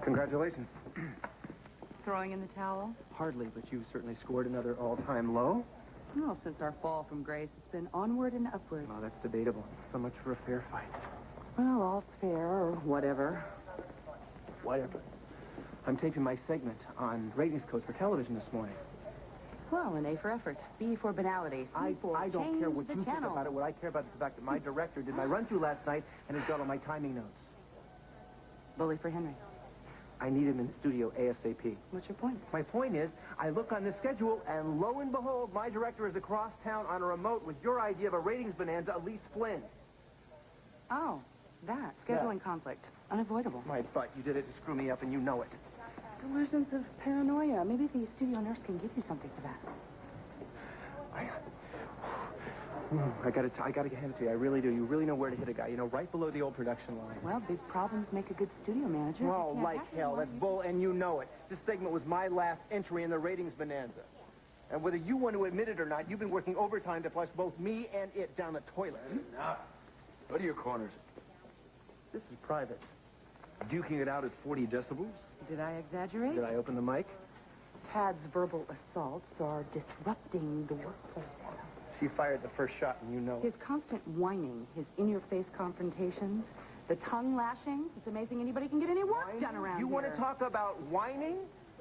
Congratulations. Throwing in the towel? Hardly, but you've certainly scored another all-time low. Well, since our fall from grace, it's been onward and upward. Oh, that's debatable. So much for a fair fight. Well, all's fair, or whatever. Whatever. I'm taping my segment on ratings codes for television this morning. Well, an A for effort, B for banality, C for I don't care what you think channel. about it. What I care about is the fact that my director did my run-through last night and has got all my timing notes. Bully for Henry. I need him in the studio ASAP. What's your point? My point is, I look on the schedule, and lo and behold, my director is across town on a remote with your idea of a ratings bonanza, Elise Flynn. Oh, that. Scheduling conflict. Unavoidable. My butt, you did it to screw me up, and you know it. Delusions of paranoia. Maybe the studio nurse can give you something for that. I gotta hand it to you. I really do. You really know where to hit a guy. You know, right below the old production line. Well, big problems make a good studio manager. Oh, like hell. That's bull, and you know it. This segment was my last entry in the ratings bonanza. And whether you want to admit it or not, you've been working overtime to flush both me and it down the toilet. Now, what are your corners? This is private. Duking it out at 40 decibels? Did I exaggerate? Did I open the mic? Tad's verbal assaults are disrupting the workplace, Adam. She fired the first shot, and you know it. His constant whining, his in-your-face confrontations, the tongue lashing. It's amazing anybody can get any work done around You here. want to talk about whining?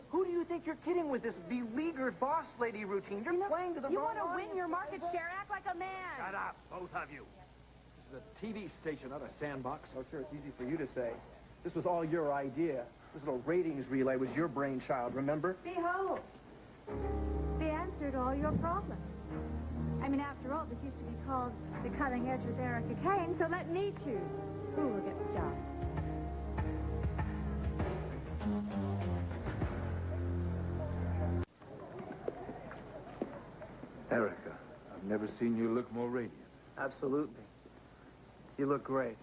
Who do you think you're kidding with this beleaguered boss lady routine? You're playing to the You wrong want to win audience. your market share? Act like a man. Shut up, both of you. This is a TV station, not a sandbox. Oh, sure, it's easy for you to say. This was all your idea. This little ratings relay was your brainchild, remember? Behold, the answer to all your problems. I mean, after all, this used to be called the cutting edge with Erica Kane, so let me choose who will get the job. Erica, I've never seen you look more radiant. Absolutely. You look great.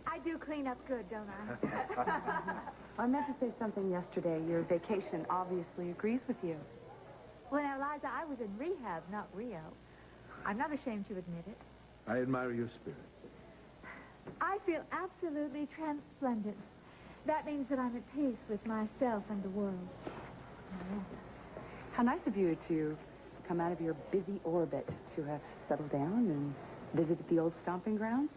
I do clean up good, don't I? I meant to say something yesterday. Your vacation obviously agrees with you. Well, now, Liza, I was in rehab, not Rio. I'm not ashamed to admit it. I admire your spirit. I feel absolutely transplendent. That means that I'm at peace with myself and the world. How nice of you to come out of your busy orbit to have settled down and visited the old stomping grounds.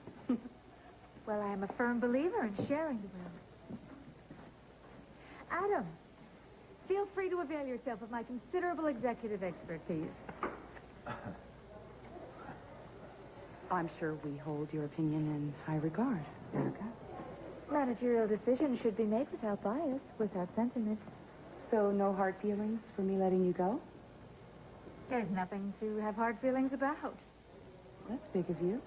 Well, I am a firm believer in sharing the wealth. Adam, feel free to avail yourself of my considerable executive expertise. I'm sure we hold your opinion in high regard, Erica. Managerial decisions should be made without bias, without sentiment. So no hard feelings for me letting you go? There's nothing to have hard feelings about. That's big of you.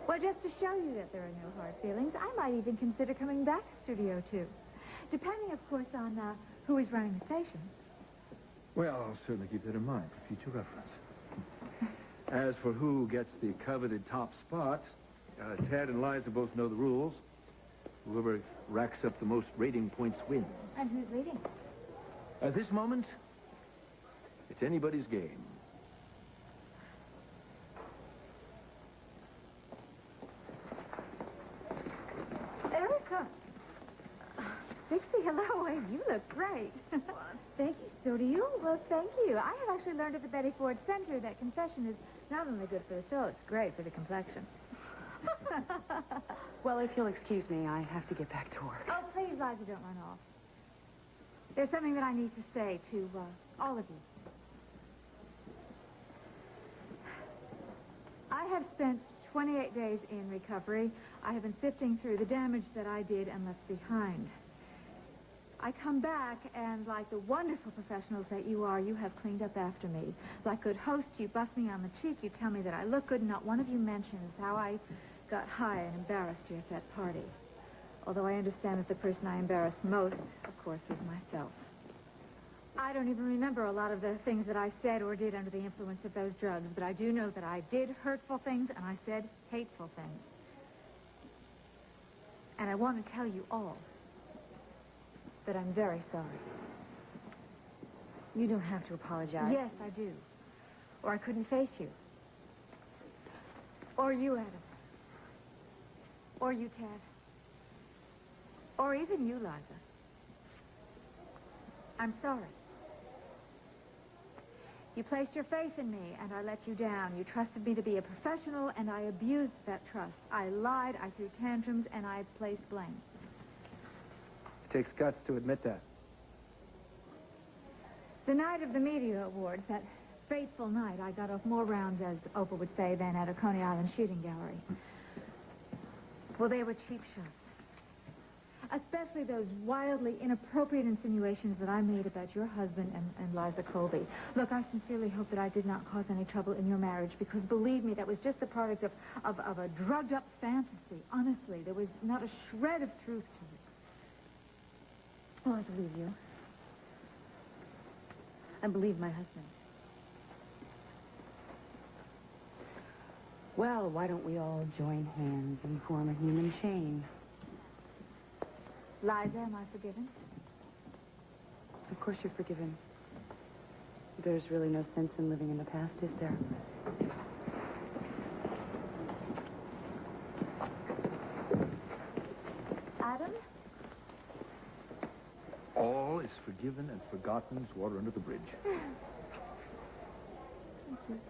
Well, just to show you that there are no hard feelings, I might even consider coming back to Studio 2. Depending, of course, on who is running the station. Well, I'll certainly keep that in mind for future reference. As for who gets the coveted top spot, Tad and Liza both know the rules. Whoever racks up the most rating points wins. And who's leading? At this moment, it's anybody's game. Erica. Dixie, hello. You look great. Thank you. So do you. Well, thank you. I have actually learned at the Betty Ford Center that concession is not only good for the soul, it's great for the complexion. Well, if you'll excuse me, I have to get back to work. Oh, please, Liza, don't run off. There's something that I need to say to all of you. I have spent 28 days in recovery. I have been sifting through the damage that I did and left behind. I come back, and like the wonderful professionals that you are, you have cleaned up after me. Like good hosts, you bust me on the cheek, you tell me that I look good, and not one of you mentions how I got high and embarrassed you at that party. Although I understand that the person I embarrassed most, of course, was myself. I don't even remember a lot of the things that I said or did under the influence of those drugs, but I do know that I did hurtful things, and I said hateful things. And I want to tell you all that I'm very sorry. You don't have to apologize. Yes, I do. Or I couldn't face you. Or you, Adam. Or you, Tad. Or even you, Liza. I'm sorry. You placed your faith in me, and I let you down. You trusted me to be a professional, and I abused that trust. I lied, I threw tantrums, and I placed blame. It takes guts to admit that. The night of the Media Awards, that fateful night, I got off more rounds, as Oprah would say, than at a Coney Island shooting gallery. Well, they were cheap shots. Especially those wildly inappropriate insinuations that I made about your husband and Liza Colby. Look, I sincerely hope that I did not cause any trouble in your marriage, because believe me, that was just the product of a drugged-up fantasy. Honestly, there was not a shred of truth to it. Well, I believe you. I believe my husband. Well, why don't we all join hands and form a human chain? Liza, am I forgiven? Of course you're forgiven. There's really no sense in living in the past, is there? Adam? All is forgiven and forgotten as water under the bridge. Thank you.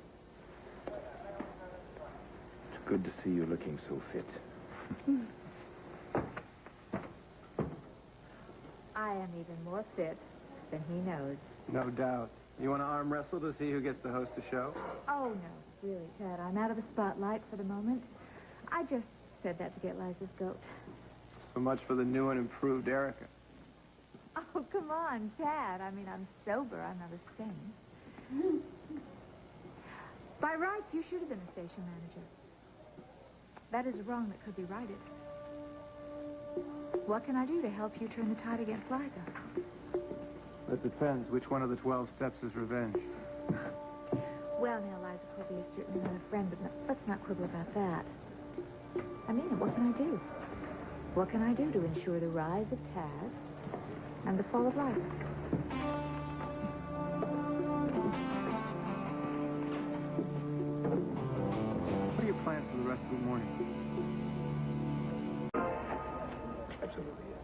It's good to see you looking so fit. I am even more fit than he knows. No doubt. You want to arm wrestle to see who gets to host the show? Oh, no, really, Ted. I'm out of the spotlight for the moment. I just said that to get Liza's goat. So much for the new and improved Erica. Oh, come on, Tad. I mean, I'm sober. I'm not a stain. By rights, you should have been a station manager. That is a wrong that could be righted. What can I do to help you turn the tide against Liza? It depends. Which one of the 12 steps is revenge? Well, now, Liza Colby is certainly not a friend, but let's not quibble about that. I mean, what can I do? What can I do to ensure the rise of Taz and the fall of Liza? What are your plans for the rest of the morning? Absolutely, yes.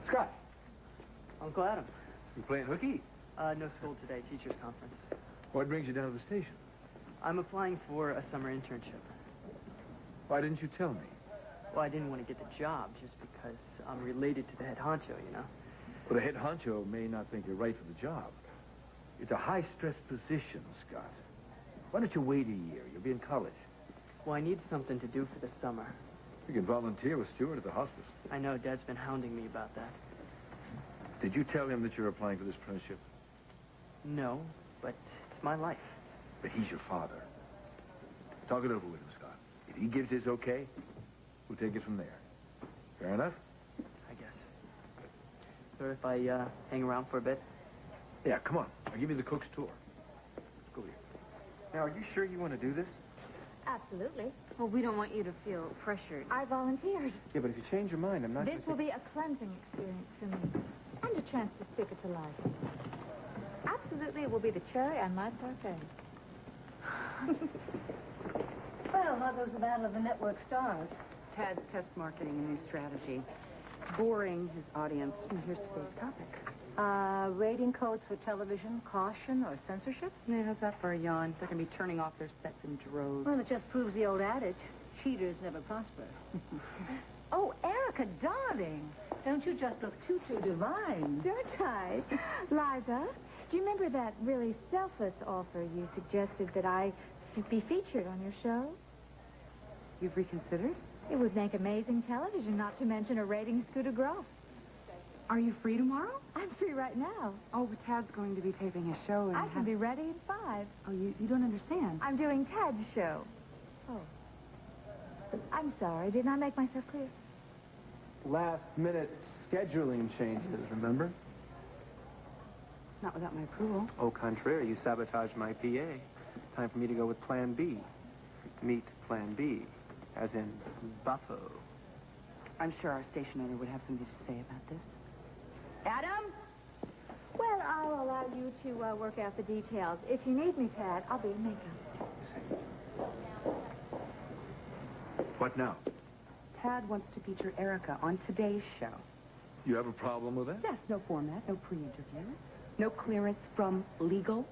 Scott. Uncle Adam. You playing hooky? No school today, teacher's conference. What brings you down to the station? I'm applying for a summer internship. Why didn't you tell me? Well, I didn't want to get the job just because I'm related to the head honcho, you know. Well, the head honcho may not think you're right for the job. It's a high-stress position, Scott. Why don't you wait a year? You'll be in college. Well, I need something to do for the summer. You can volunteer with Stuart at the hospice. I know Dad's been hounding me about that. Did you tell him that you're applying for this apprenticeship? No, but it's my life. But he's your father. Talk it over with him, Scott. If he gives his okay, we'll take it from there. Fair enough? I guess. So if I hang around for a bit? Yeah, come on. I'll give you the cook's tour. Let's go here. Now, are you sure you want to do this? Absolutely. Well, we don't want you to feel pressured. I volunteered. Yeah, but if you change your mind, I'm not... This will be a cleansing experience for me. And a chance to stick it to Liza. Absolutely, it will be the cherry on my parfait. Well, how goes the battle of the network stars? Tad's test marketing a new strategy. Boring his audience. And here's today's topic. Rating codes for television, caution or censorship? Yeah, how's that for a yawn? They're going to be turning off their sets in droves. Well, it just proves the old adage, cheaters never prosper. Oh, Erica, darling, don't you just look too divine? Don't I? Liza, do you remember that really selfless offer you suggested that I be featured on your show? You've reconsidered? It would make amazing television, not to mention a ratings coup de grace. Are you free tomorrow? I'm free right now. Oh, but Tad's going to be taping his show. And I can be ready in 5. Oh, you don't understand. I'm doing Tad's show. Oh. I'm sorry. Didn't I make myself clear? Last-minute scheduling changes, remember? Not without my approval. Au contraire, you sabotaged my PA. Time for me to go with Plan B. Meet Plan B, as in Buffo. I'm sure our station owner would have something to say about this. Adam? Well, I'll allow you to work out the details. If you need me, Tad, I'll be in makeup. What now? Tad wants to feature Erica on today's show. You have a problem with that? Yes, no format, no pre-interview, no clearance from legal.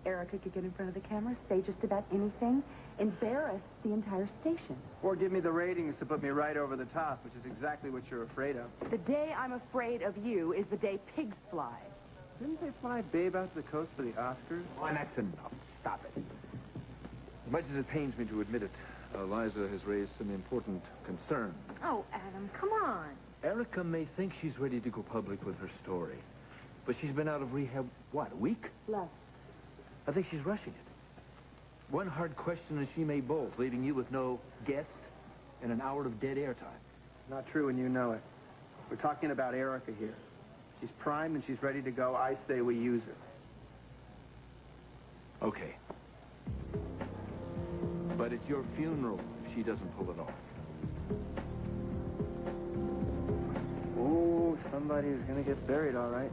Erica could get in front of the camera, say just about anything, embarrass the entire station. Or give me the ratings to put me right over the top, which is exactly what you're afraid of. The day I'm afraid of you is the day pigs fly. Didn't they fly Babe out to the coast for the Oscars? Well, that's enough. Stop it. As much as it pains me to admit it, Liza has raised some important concerns. Oh, Adam, come on. Erica may think she's ready to go public with her story, but she's been out of rehab, what, a week? Less. I think she's rushing it. One hard question and she may bolt, leaving you with no guest and an hour of dead airtime. Not true, and you know it. We're talking about Erica here. She's primed and she's ready to go. I say we use her. Okay. But at your funeral, if she doesn't pull it off. Oh, somebody is going to get buried, all right.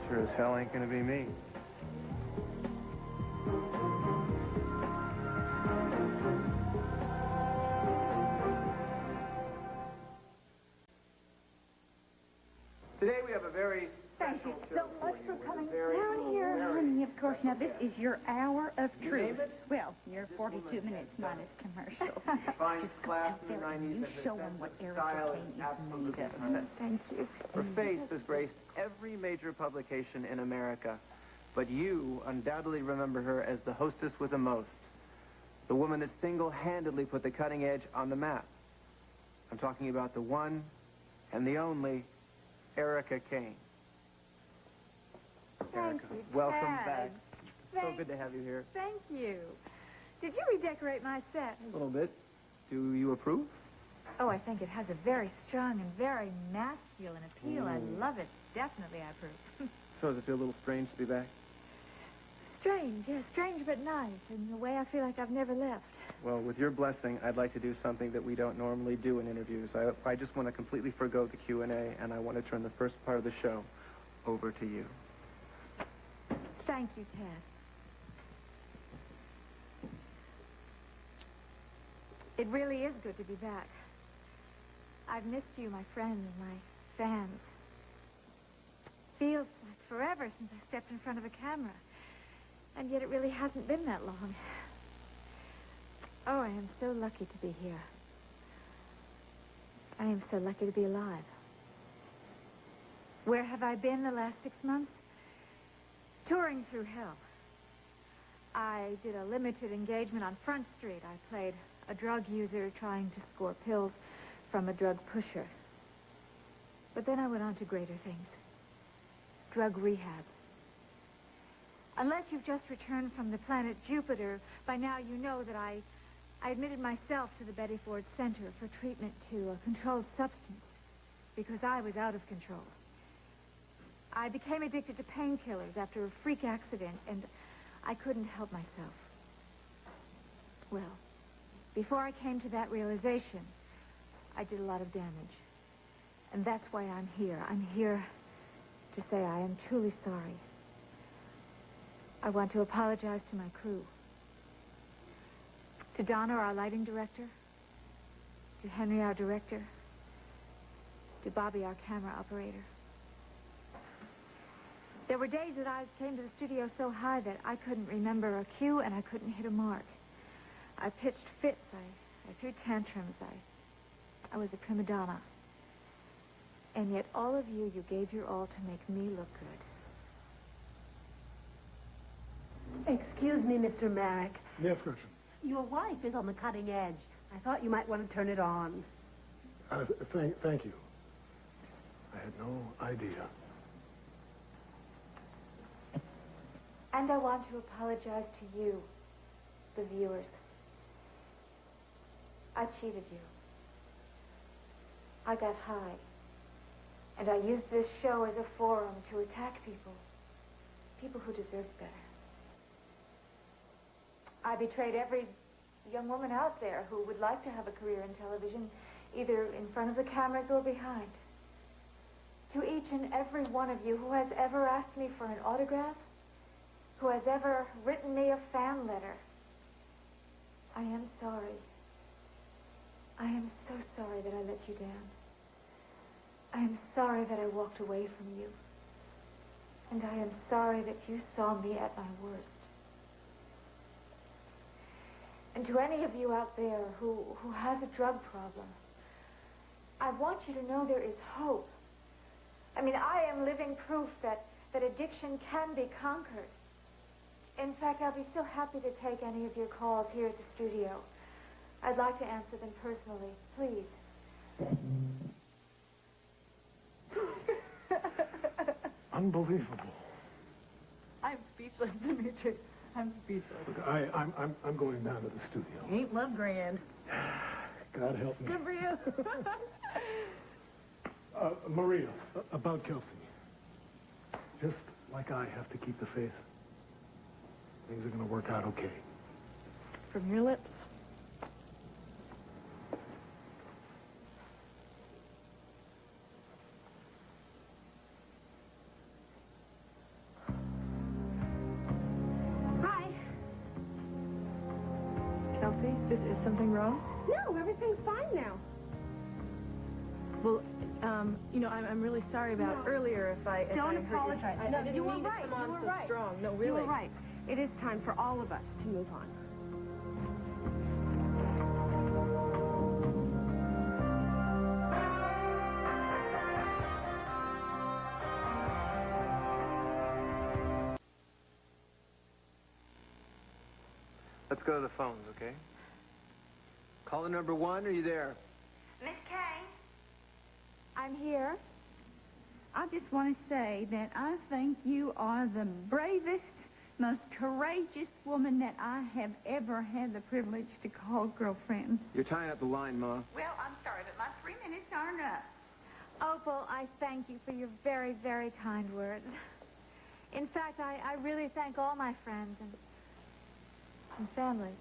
Sure as hell ain't going to be me. Today we have a very Thank you special so much show for you. coming Very, down here, very- honey. Of course, now this is your hour of You truth. name it? Well, your 42 minutes minus commercials. Finest class Out in the there and 90s. you and show the them what sense of Erica style Kane is absolutely made of. tremendous. Thank you. Her face has graced every major publication in America, but you undoubtedly remember her as the hostess with the most, the woman that single-handedly put the cutting edge on the map. I'm talking about the one and the only Erica Kane. Thank Erica, you, welcome Tad. back. So Thank- good to have you here. Thank you. Did you redecorate my set? A little bit. Do you approve? Oh, I think it has a very strong and very masculine appeal. I love it. Definitely I approve. So does it feel a little strange to be back? Strange, yes, strange but nice. In a way I feel like I've never left. Well, with your blessing, I'd like to do something that we don't normally do in interviews. I just want to completely forgo the Q&A, and I want to turn the first part of the show over to you. Thank you, Ted. It really is good to be back. I've missed you, my friends, my fans. Feels like forever since I stepped in front of a camera. And yet it really hasn't been that long. Oh, I am so lucky to be here. I am so lucky to be alive. Where have I been the last 6 months? Touring through hell. I did a limited engagement on Front Street. I played a drug user trying to score pills from a drug pusher. But then I went on to greater things. Drug rehab. Unless you've just returned from the planet Jupiter, by now you know that I admitted myself to the Betty Ford Center for treatment to a controlled substance because I was out of control. I became addicted to painkillers after a freak accident, and I couldn't help myself. Well, before I came to that realization, I did a lot of damage. And that's why I'm here. I'm here to say I am truly sorry. I want to apologize to my crew. To Donna, our lighting director. To Henry, our director. To Bobby, our camera operator. There were days that I came to the studio so high that I couldn't remember a cue and I couldn't hit a mark. I pitched fits. I threw tantrums. I was a prima donna. And yet all of you gave your all to make me look good. Excuse me, Mr. Merrick. Yes, Gretchen. Your wife is on the cutting edge. I thought you might want to turn it on. Thank you. I had no idea. And I want to apologize to you, the viewers. I cheated you. I got high. And I used this show as a forum to attack people. People who deserved better. I betrayed every young woman out there who would like to have a career in television, either in front of the cameras or behind. To each and every one of you who has ever asked me for an autograph, who has ever written me a fan letter, I am sorry. I am so sorry that I let you down. I am sorry that I walked away from you. And I am sorry that you saw me at my worst. And to any of you out there who has a drug problem, I want you to know there is hope. I mean, I am living proof that addiction can be conquered. In fact, I'll be so happy to take any of your calls here at the studio. I'd like to answer them personally. Please. Unbelievable. I'm speechless, Dimitri. I'm speechless. Look, I'm going down to the studio. Ain't love grand. God help me. Good for you. Maria, about Kelsey. Just like I have to keep the faith, things are going to work out okay. From your lips. Hi. Kelsey, is something wrong? No, everything's fine now. Well, I'm really sorry about earlier if I Don't hurt apologize. I No, didn't you were mean to right. come You on were so right. strong. No, really. You were right. It is time for all of us to move on. Let's go to the phones, okay? Caller number 1, are you there? Miss Kay? I'm here. I just want to say that I think you are the bravest, most courageous woman that I have ever had the privilege to call girlfriend. You're tying up the line, Ma. Well, I'm sorry, but my 3 minutes aren't up. Opal, I thank you for your very, very kind words. In fact, I really thank all my friends and family.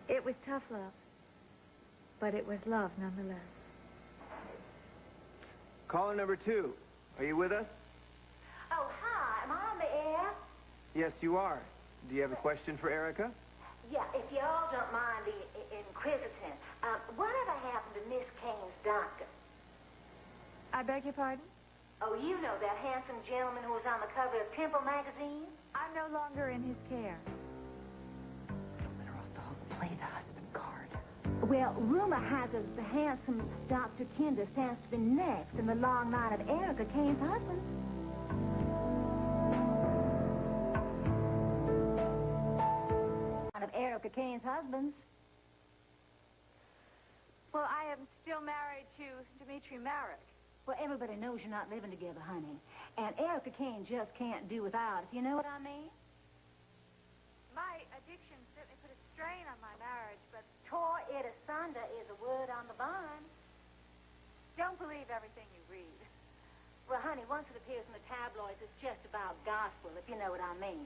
It was tough love, but it was love nonetheless. Caller number 2, are you with us? Oh, hi. Am I on the air? Yes, you are. Do you have a question for Erica? Yeah, if you all don't mind the inquisiting. Whatever happened to Miss Kane's doctor? I beg your pardon? Oh, you know that handsome gentleman who was on the cover of Temple magazine? I'm no longer in his care. Let her off the hook. Play the husband card. Well, rumor has it the handsome Dr. Kinder stands to be next in the long line of Erica Kane's husbands. One of Erica Kane's husbands. Well, I am still married to Dimitri Merrick. Well, everybody knows you're not living together, honey. And Erica Kane just can't do without, if you know what I mean. My addiction certainly put a strain on my marriage, but Tore it asunder is a word on the bond. don't believe everything you read. Well, honey, once it appears in the tabloids, it's just about gospel, if you know what I mean.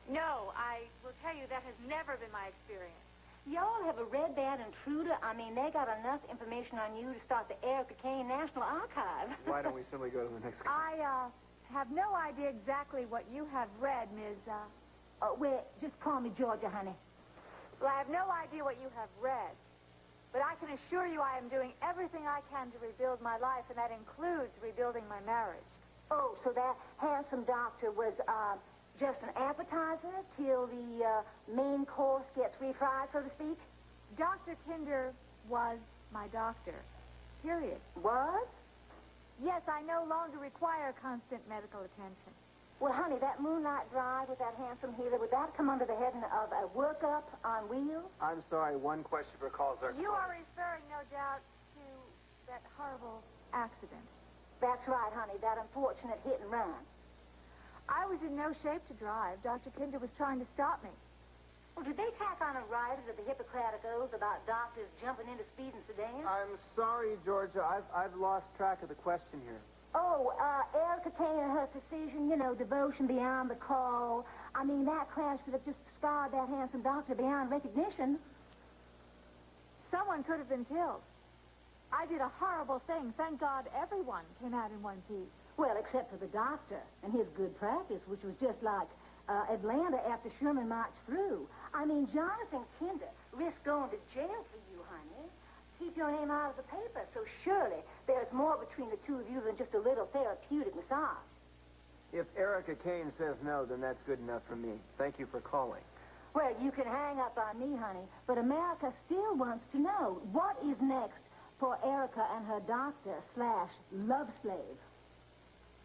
No, I will tell you that has never been my experience. Y'all have a red bad intruder. I mean, they got enough information on you to start the Erica Kane National Archive. Why don't we simply go to the next caller? I have no idea exactly what you have read, Ms. Well, just call me Georgia, honey. Well, I have no idea what you have read. But I can assure you I am doing everything I can to rebuild my life, and that includes rebuilding my marriage. Oh, so that handsome doctor was, just an appetizer till the main course gets refried, so to speak? Dr. Kinder was my doctor. Period. Was? Yes, I no longer require constant medical attention. Well, honey, that moonlight drive with that handsome healer, would that come under the heading of a workup on wheels? I'm sorry, one question for calls. You are referring, no doubt, to that horrible accident. That's right, honey, that unfortunate hit and run. I was in no shape to drive. Dr. Kinder was trying to stop me. Well, did they tack on a rider to the Hippocratic Oath about doctors jumping into speeding sedans? I'm sorry, Georgia. I've lost track of the question here. Oh, Erica Kane and her precision, you know, devotion beyond the call. I mean, that crash could have just scarred that handsome doctor beyond recognition. Someone could have been killed. I did a horrible thing. Thank God everyone came out in one piece. Well, except for the doctor and his good practice, which was just like Atlanta after Sherman marched through. I mean, Jonathan Kinder risked going to jail for you, honey. Keep your name out of the paper, so surely there's more between the two of you than just a little therapeutic massage. If Erica Kane says no, then that's good enough for me. Thank you for calling. Well, you can hang up on me, honey, but America still wants to know what is next for Erica and her doctor/love slave.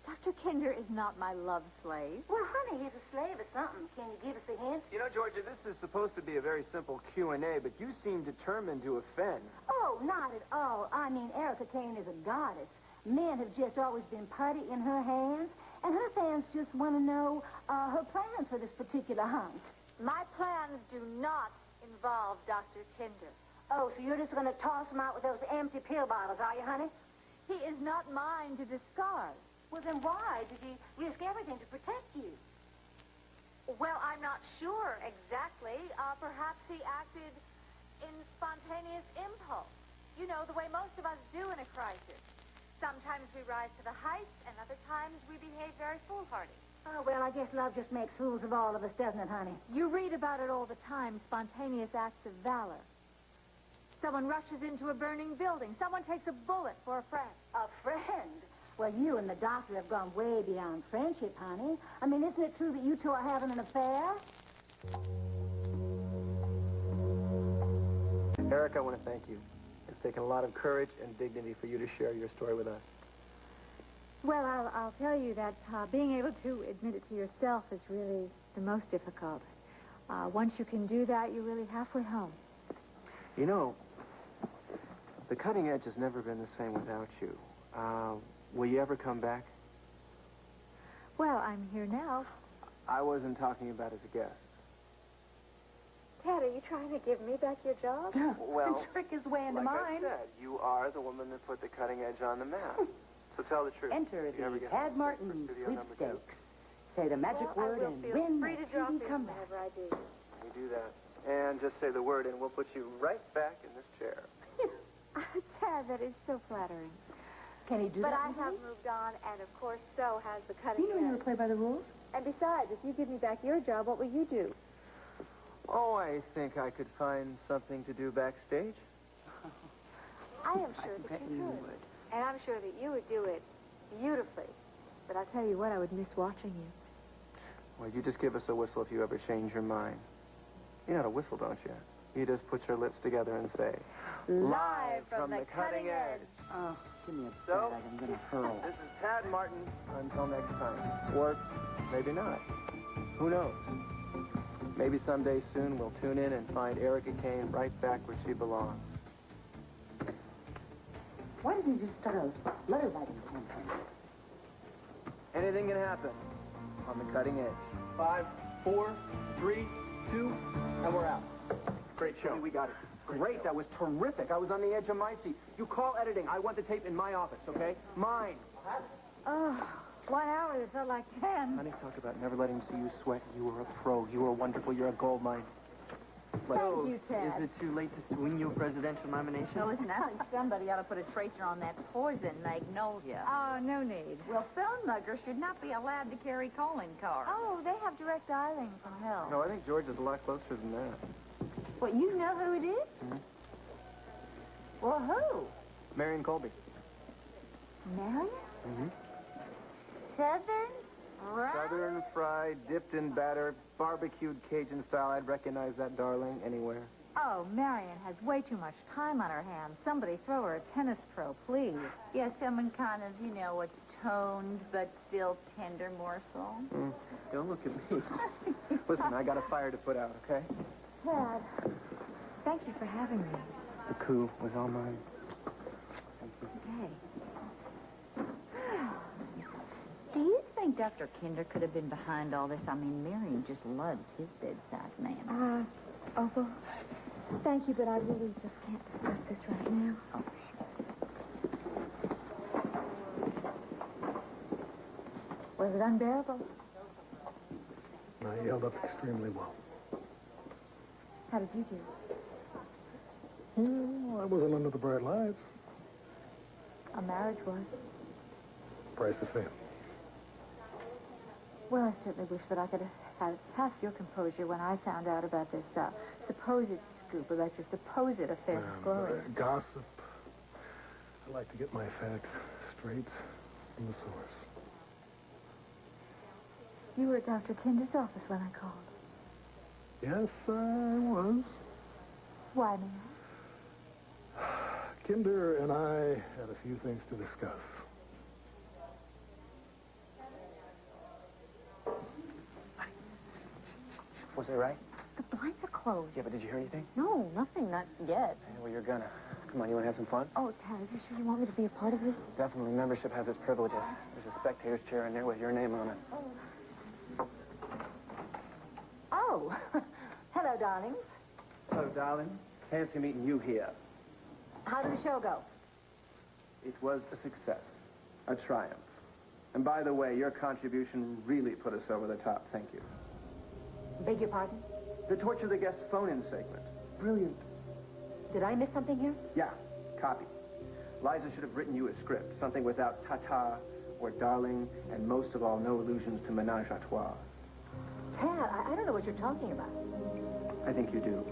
Dr. Kinder is not my love slave. Well, honey, he's a slave or something. Can you give us a hint? You know, Georgia, this is supposed to be a very simple Q&A, but you seem determined to offend. Oh, not at all. I mean, Erica Kane is a goddess. Men have just always been putty in her hands, and her fans just want to know her plans for this particular hunk. My plans do not involve Dr. Kinder. Oh, so you're just going to toss him out with those empty pill bottles, are you, honey? He is not mine to discard. Well, then why did he risk everything to protect you? Well, I'm not sure exactly. Perhaps he acted in spontaneous impulse. You know, the way most of us do in a crisis. Sometimes we rise to the heights, and other times we behave very foolhardy. Oh, well, I guess love just makes fools of all of us, doesn't it, honey? You read about it all the time, spontaneous acts of valor. Someone rushes into a burning building. Someone takes a bullet for a friend. A friend? Well, you and the doctor have gone way beyond friendship, honey. I mean, isn't it true that you two are having an affair? Eric, I want to thank you. It's taken a lot of courage and dignity for you to share your story with us. Well, I'll tell you that being able to admit it to yourself is really the most difficult. Once you can do that, you're really halfway home. You know, the cutting edge has never been the same without you. Will you ever come back? Well, I'm here now. I wasn't talking about as a guest. Ted, are you trying to give me back your job? Well, Trick his way into like mine. I said, you are the woman that put the cutting edge on the map. So tell the truth. Enter If you ever the get Tad homesick Martin for studio number two, sweepstakes. Say the magic Well, word I will and feel win free the to drop TV in comeback. whenever I do. You do that. And just say the word, and we'll put you right back in this chair. Ted, that is so flattering. Can he do But that? I with have me? moved on, and of course, so has the cutting You know you edge. were play by the rules. And besides, if you give me back your job, what will you do? Oh, I think I could find something to do backstage. I am sure that bet you you could. would. And I'm sure that you would do it beautifully. But I'll tell you what, I would miss watching you. Well, you just give us a whistle if you ever change your mind. You know how to whistle, don't you? You just put your lips together and say, Live from the cutting edge. Oh, give me a So? bag. I'm going to hurl. This is Tad Martin. Until next time. Or maybe not. Who knows? Maybe someday soon we'll tune in and find Erica Kane right back where she belongs. Why didn't you just start a letter writing campaign? Anything can happen on the cutting edge. 5, 4, 3, 2, and we're out. Great show. We got it. Great. That was terrific. I was on the edge of my seat. You call editing. I want the tape in my office, okay? Mine. Oh, 1 hour, it felt like 10. Honey, talk about never letting him see you sweat. You were a pro. You were wonderful. You're a gold mine. Thank you, Ted. Is it too late to swing you a presidential nomination? No, listen, I think somebody ought to put a tracer on that poison magnolia. Oh, no need. Well, phone muggers should not be allowed to carry calling cards. Oh, they have direct dialing from hell. No, I think George is a lot closer than that. What, you know who it is? Mhm. Well, who? Marion Colby. Marion? Mm-hmm. Southern? Southern fried, dipped in batter, barbecued Cajun style. I'd recognize that darling anywhere. Oh, Marion has way too much time on her hands. Somebody throw her a tennis pro, please. Yeah, someone kind of, you know, a toned but still tender morsel. Don't look at me. Listen, I got a fire to put out, okay? Ted, thank you for having me. The coup was all mine. Okay. Do you think Dr. Kinder could have been behind all this? I mean, Marion just loves his bedside manner. Opal, thank you, but I really just can't discuss this right now. Oh, Was it unbearable? I held up extremely well. How did you do? I wasn't under the bright lights. A marriage was. Price of fame. Well, I certainly wish that I could had half your composure when I found out about this supposed scoop about your supposed affair with Gloria. Gossip. I like to get my facts straight from the source. You were at Dr. Kinder's office when I called. Yes, I was. Why, may I? Kinder and I had a few things to discuss. Was I right? The blinds are closed. Yeah, but did you hear anything? No, nothing, not yet. Yeah, well, you're gonna. Come on, you want to have some fun? Oh, Tad, are you sure you want me to be a part of this? Definitely. Membership has its privileges. There's a spectator's chair in there with your name on it. Oh. Hello, darlings. Hello, darling. Fancy meeting you here. How did the show go? It was a success. A triumph. And by the way, your contribution really put us over the top. Thank you. Beg your pardon? The Torture the Guest phone-in segment. Brilliant. Did I miss something here? Yeah, copy. Liza should have written you a script. Something without ta-ta or darling, and most of all, no allusions to menage a trois. Tad, I don't know what you're talking about. I think you do.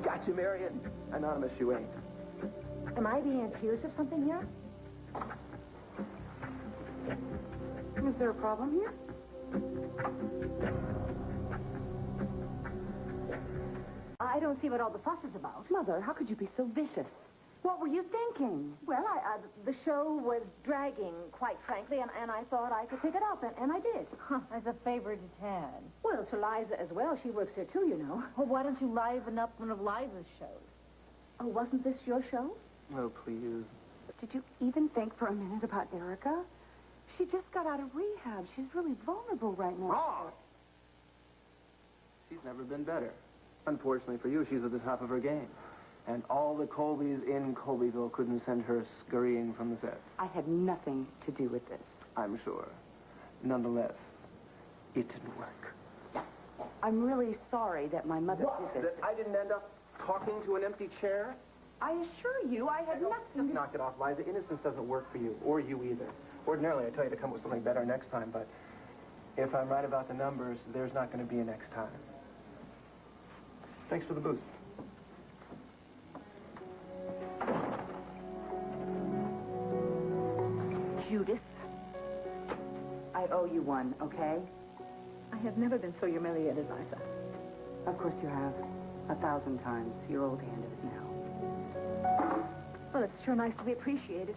Gotcha, Marion. Anonymous you ain't. Am I being accused of something here? Is there a problem here? I don't see what all the fuss is about. Mother, how could you be so vicious? What were you thinking? Well, the show was dragging, quite frankly, and I thought I could pick it up, and I did. As a favor to Tad. Well, to Liza as well. She works here, too, you know. Well, why don't you liven up one of Liza's shows? Oh, wasn't this your show? Oh, please. Did you even think for a minute about Erica? She just got out of rehab. She's really vulnerable right now. Wrong! She's never been better. Unfortunately for you, she's at the top of her game. And all the Colbys in Colbyville couldn't send her scurrying from the set. I had nothing to do with this. I'm sure. Nonetheless, it didn't work. I'm really sorry that my mother did this. That I didn't end up talking to an empty chair? I assure you, I had nothing Just to... knock it off, Liza. Innocence doesn't work for you, or you either. Ordinarily, I tell you to come up with something better next time, but if I'm right about the numbers, there's not going to be a next time. Thanks for the boost. Judas, I owe you one, okay? I have never been so humiliated, Liza. Of course you have. 1,000 times. You're old hand at it now. Well, it's sure nice to be appreciated.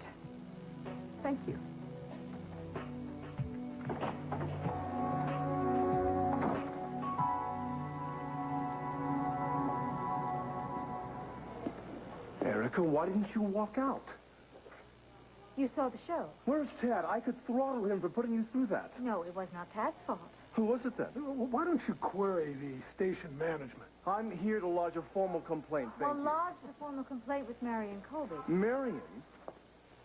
Thank you. Erica, why didn't you walk out? You saw the show. Where's Tad? I could throttle him for putting you through that. No, it was not Tad's fault. Who was it then? Why don't you query the station management? I'm here to lodge a formal complaint, Well, lodge the formal complaint with Marion Colby. Marion?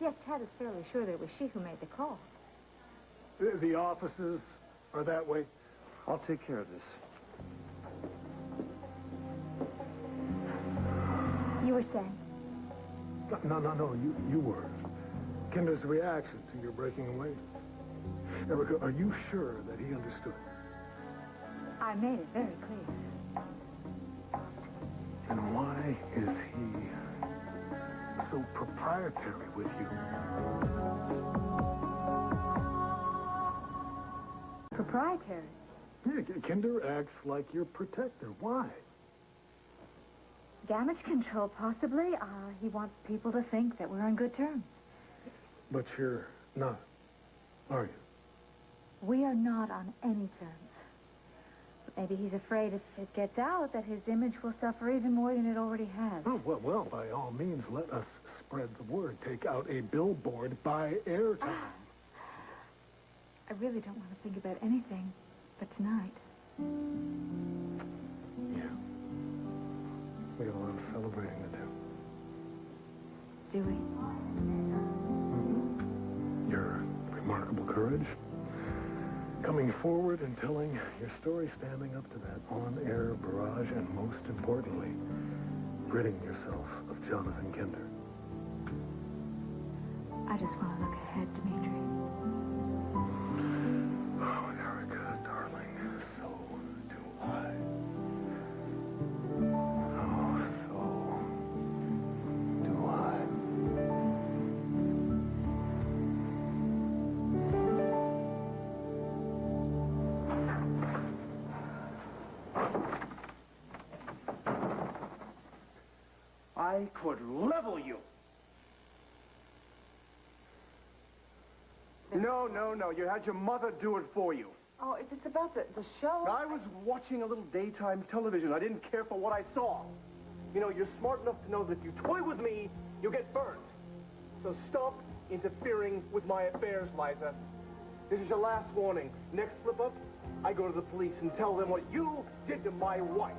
Yes, Tad is fairly sure that it was she who made the call. The offices are that way. I'll take care of this. You were saying? No, you were. Kinder's reaction to your breaking away. Erica, are you sure that he understood? I made it very clear. And why is he so proprietary with you? Proprietary? Yeah, Kinder acts like your protector. Why? Damage control, possibly. He wants people to think that we're on good terms. But you're not, are you? We are not on any terms. But maybe he's afraid if it gets out that his image will suffer even more than it already has. Oh, well, by all means, let us spread the word. Take out a billboard, buy airtime. I really don't want to think about anything but tonight. Yeah. We got a lot of celebrating to do. Do we? Your remarkable courage. Coming forward and telling your story, standing up to that on-air barrage, and most importantly, ridding yourself of Jonathan Kinder. I just want to look ahead, Dimitri. Oh, Erica, darling, so I could level you. No, no, no. You had your mother do it for you. Oh, if it's about the show... I was watching a little daytime television. I didn't care for what I saw. You know, you're smart enough to know that if you toy with me, you'll get burned. So stop interfering with my affairs, Liza. This is your last warning. Next slip-up, I go to the police and tell them what you did to my wife.